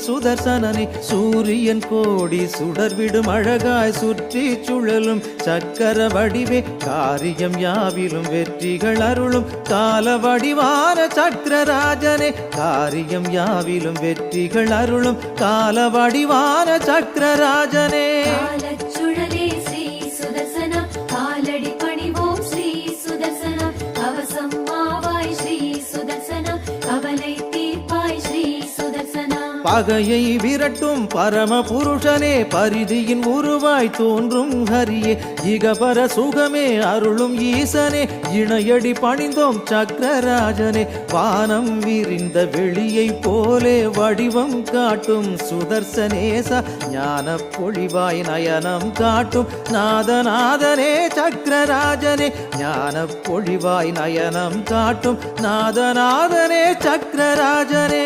சுதர்சனனே சூரியன் கோடி சுடர்விடும் அழகாய் சுற்றி சுழலும் சக்கர வடிவே காரியம் யாவிலும் வெற்றிகள் அருளும் கால வடிவான சக்கரராஜனே காரியம் யாவிலும் வெற்றிகள் அருளும் கால வடிவான சக்கரராஜனே சுழலே ஸ்ரீ சுதர்சனம் காலடி பணிவோம் ஸ்ரீ சுதர்சனம் கவசம் மாவாய் ஸ்ரீ சுதர்சனம் கவலை தீர்ப்பாய் ஸ்ரீ சுதர்சனம் பகையை விரட்டும் பரம புருஷனே பரிதியின் உருவாய் தோன்றும் ஹரியே இகபர சுகமே அருளும் ஈசனே இணையடி பணிந்தோம் சக்கரராஜனே வானம் விரிந்த வெளியை போலே வடிவம் காட்டும் சுதர்சனேச ஞான பொழிவாய் நயனம் காட்டும் நாதநாதனே சக்கரராஜனே ஞான பொழிவாய் நயனம் காட்டும் நாதநாதனே சக்கரராஜனே